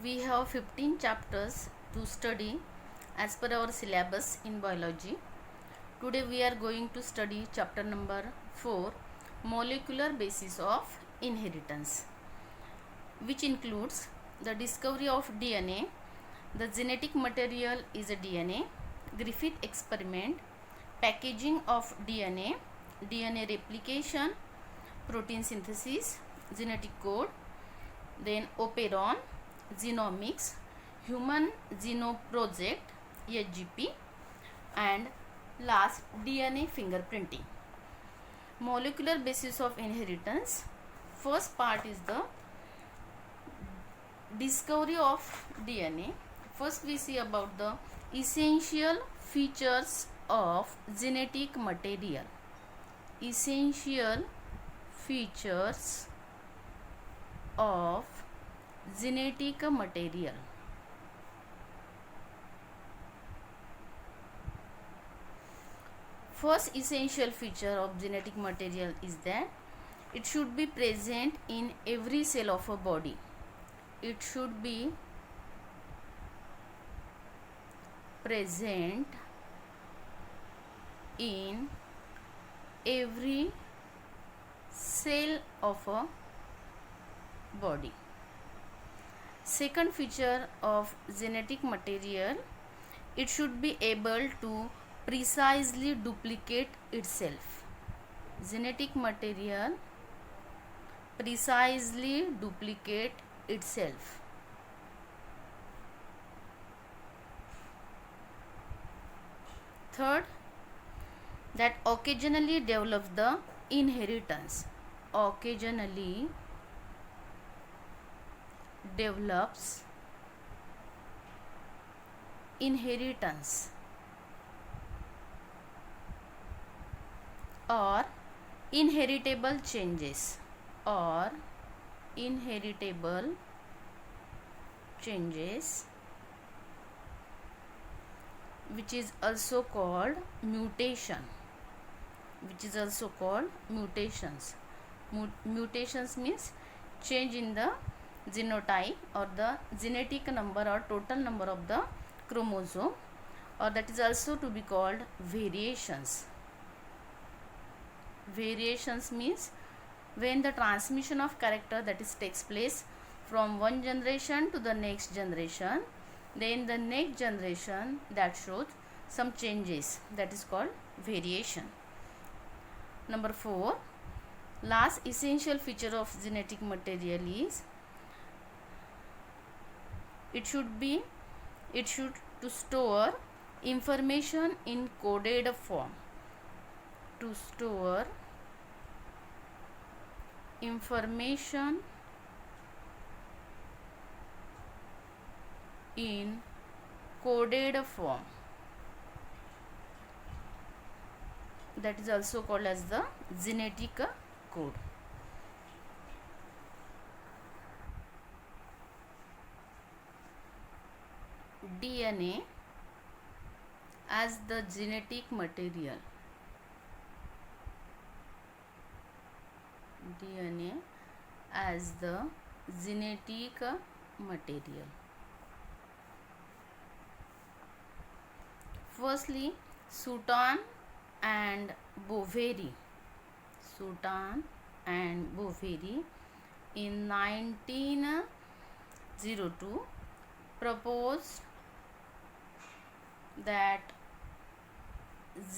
We have 15 chapters to study as per our syllabus in biology. Today we are going to study chapter number 4, molecular basis of inheritance, which includes the discovery of DNA. The genetic material is a DNA, Griffith experiment, packaging of DNA, DNA replication, protein synthesis, genetic code, then operon, genomics, human genome project HGP, and last DNA fingerprinting. Molecular basis of inheritance. First part is the discovery of DNA. First we see about the essential features of genetic material. Essential features of genetic material. First essential feature of genetic material is that it should be present in every cell of a body. It should be present in every cell of a body. Second feature of genetic material, it should be able to precisely duplicate itself. Genetic material precisely duplicate itself. Third, that occasionally develops the inheritance. Occasionally develops inheritance or inheritable changes which is also called mutation, mutations means change in the genotype or the genetic number or total number of the chromosome, or that is also to be called variations. Variations means when the transmission of character that is takes place from one generation to the next generation, then the next generation that shows some changes, that is called variation. Number 4, last essential feature of genetic material is it should to store information in coded form. To store information in coded form, that is also called as the genetic code. DNA as the genetic material. DNA as the genetic material. Firstly, Sutton and Boveri in 1902 proposed that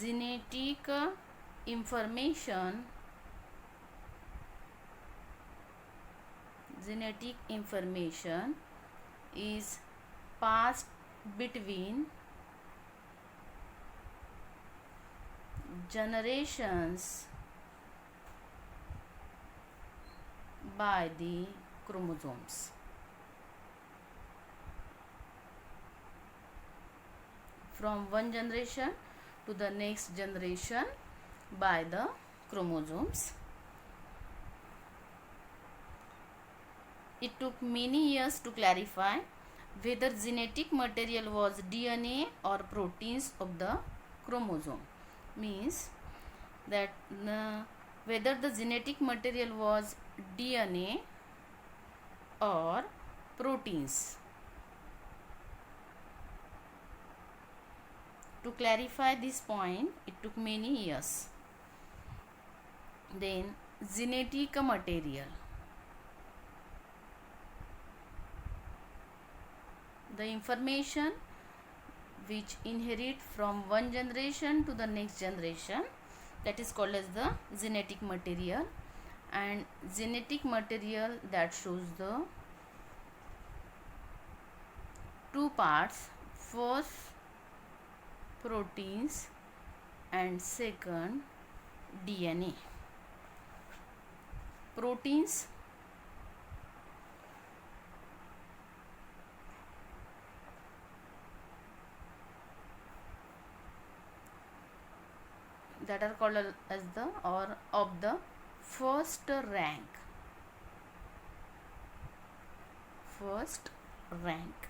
genetic information is passed between generations by the chromosomes. From one generation to the next generation by the chromosomes. It took many years to clarify whether genetic material was DNA or proteins of the chromosome. Means that whether the genetic material was DNA or proteins To clarify this point, it took many years. Then genetic material. The information which inherit from one generation to the next generation, that is called as the genetic material. And genetic material that shows the two parts, first proteins and second DNA. Proteins that are called as the or of the first rank. First rank.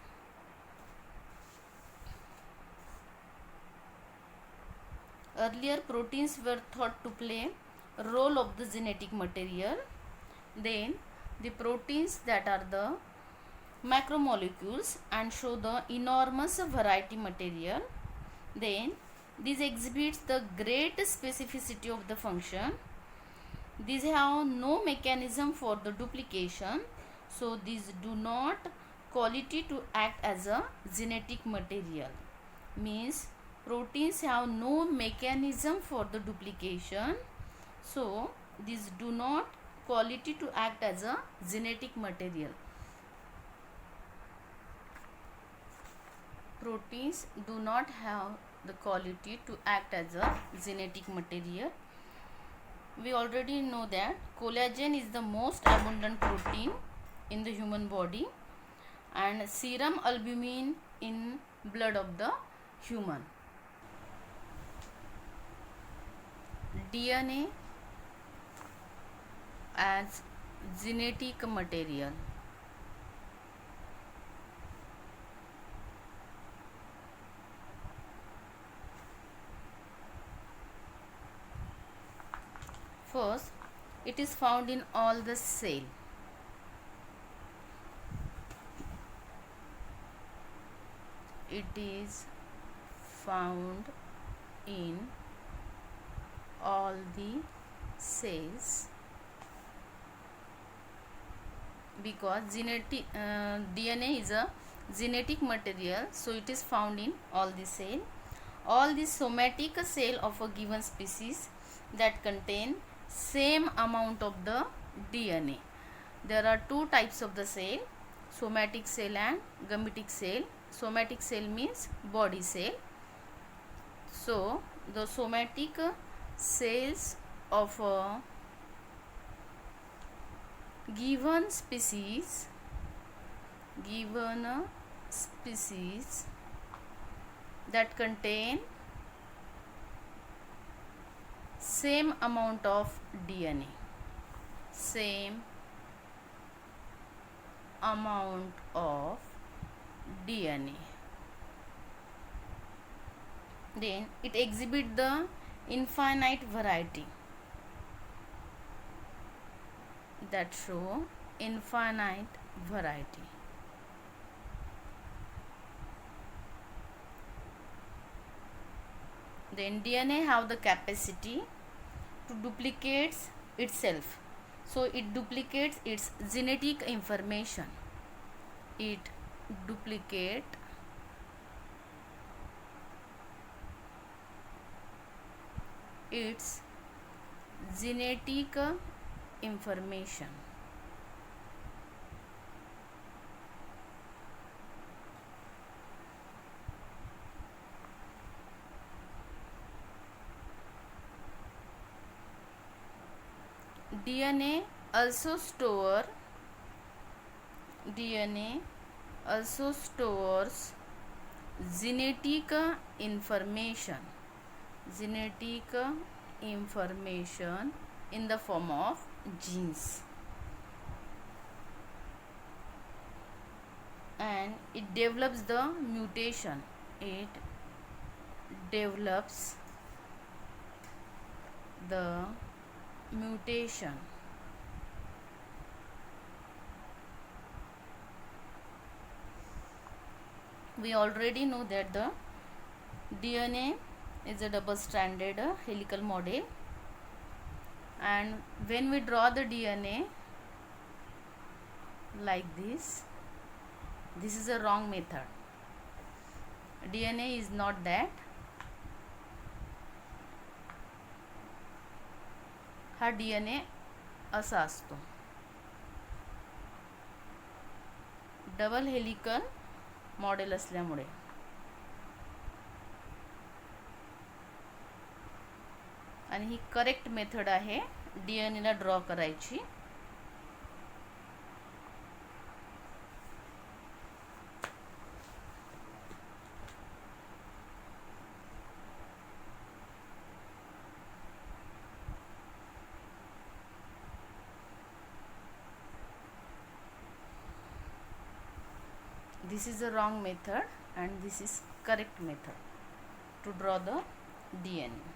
Earlier, proteins were thought to play a role of the genetic material. Then the proteins that are the macromolecules and show the enormous variety material. Then these exhibits the great specificity of the function. These have no mechanism for the duplication, so these do not quality to act as a genetic material. Means proteins have no mechanism for the duplication, so these do not quality to act as a genetic material. Proteins do not have the quality to act as a genetic material. We already know that collagen is the most abundant protein in the human body, and serum albumin in blood of the human. DNA as genetic material. First, it is found in all the cell. It is found in all the cells because DNA is a genetic material, so it is found in all the cell. All the somatic cell of a given species that contain same amount of the DNA. There are two types of the cell, somatic cell and gametic cell. Somatic cell means body cell. So the somatic cells of a given species that contain same amount of DNA, same amount of DNA. Then it exhibits the infinite variety, that show infinite variety. Then DNA have the capacity to duplicate itself, so it duplicates its genetic information. It duplicate its genetic information. DNA also stores genetic information in the form of genes, and it develops the mutation. It develops the mutation. We already know that the DNA is a double stranded helical model, and when we draw the DNA like this is a wrong method. DNA is not that. हा DNA असा असतो, double helical model असल्यामुळे. आणि ही correct method आहे DNA ला draw करायची. This is the wrong method and this is correct method to draw the DNA.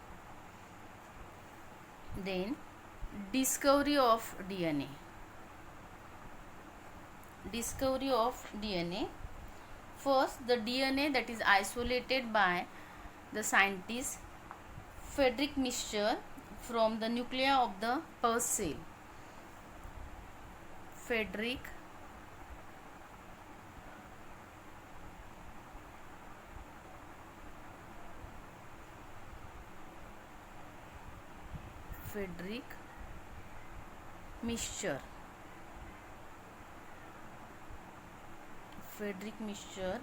Then discovery of DNA. Discovery of DNA. First, the DNA that is isolated by the scientist Friedrich Miescher from the nuclei of the pus cell. Friedrich Miescher. Friedrich Miescher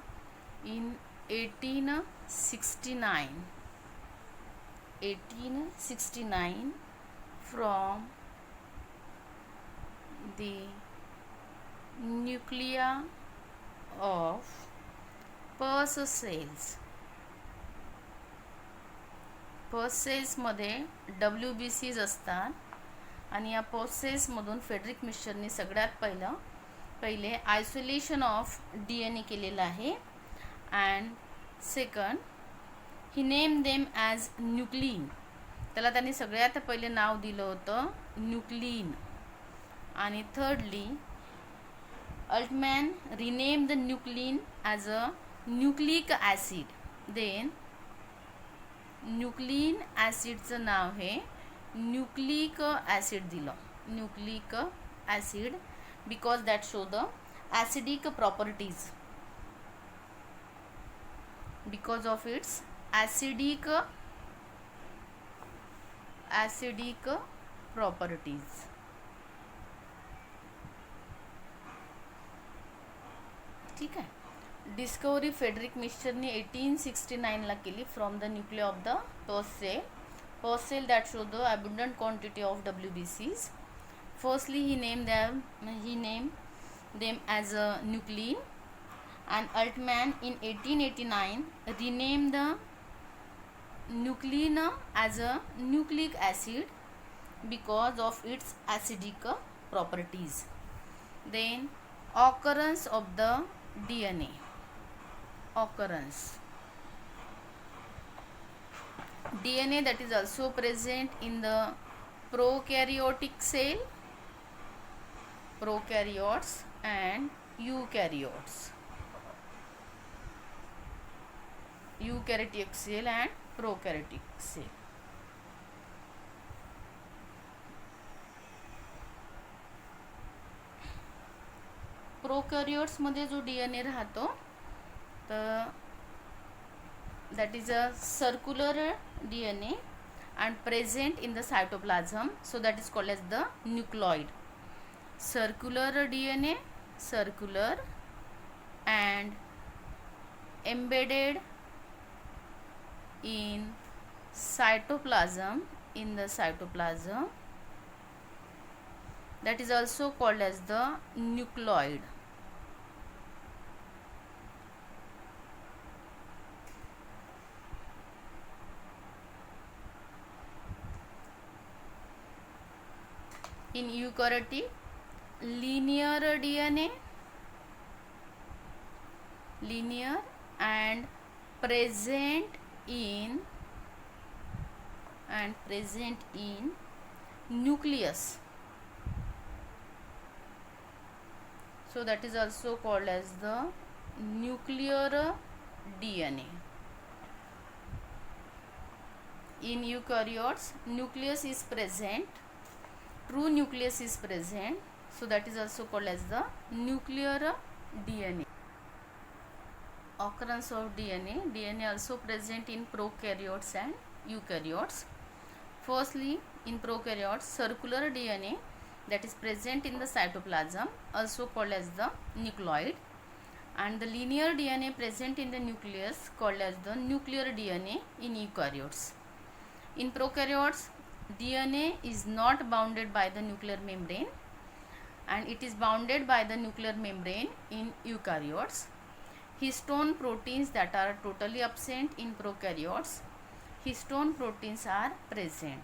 in 1869 from the nuclei of pus cells. पस सेल्समध्ये WBCs असतात आणि या पस सेल्समधून Frederick मिशरने सगळ्यात पहिले isolation of DNA केलेलं आहे. And second he name them as nuclein. त्याला त्यांनी सगळ्यात पहिले नाव दिलं होतं न्यूक्लिन. आणि thirdly Altmann rename the nuclein as a nucleic acid. Then nuclein ॲसिडचं नाव हे न्यूक्लिक ॲसिड दिलं. Nucleic acid because that show the acidic properties. Because of its acidic properties. ठीक आहे. डिस्कवरी फ्रेडरिक मिशरने 1869 केली from the nuclei of the pus cell that show the abundant quantity of WBCs. Firstly, he named them as a nuclein, and Altman in 1889 renamed the nuclein as a nucleic acid because of its acidic properties. Then occurrence of the DNA. DNA that is also present in the prokaryotic cell, prokaryotes and eukaryotes. Eukaryotic cell and prokaryotic cell. प्रोकॅरियोट्स मध्ये जो DNA राहतो तर that is a circular DNA and present in the cytoplasm, so that is called as the nucleoid. Circular DNA, circular and embedded in cytoplasm, that is also called as the nucleoid. In eukaryotic, linear DNA, linear and present in nucleus, so that is also called as the nuclear DNA. in eukaryotes nucleus is present, true nucleus is present, so that is also called as the nuclear DNA. Occurrence of DNA also present in prokaryotes and eukaryotes. Firstly, in prokaryotes, circular DNA that is present in the cytoplasm, also called as the nucleoid, and the linear DNA present in the nucleus called as the nuclear DNA in eukaryotes. In prokaryotes, DNA is not bounded by the nuclear membrane, and it is bounded by the nuclear membrane in eukaryotes. Histone proteins that are totally absent in prokaryotes, histone proteins are present,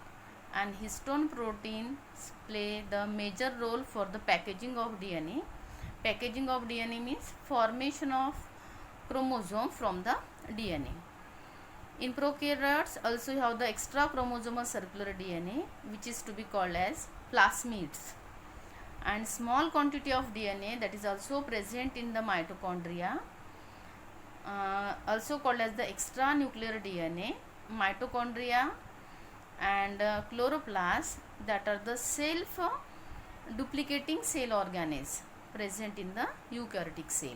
and histone proteins play the major role for the packaging of DNA. Packaging of DNA means formation of chromosome from the DNA. In prokaryotes also you have the extra chromosomal circular DNA, which is to be called as plasmids, and small quantity of DNA that is also present in the mitochondria, also called as the extranuclear DNA. Mitochondria and chloroplast, that are the self duplicating cell organelles present in the eukaryotic cell.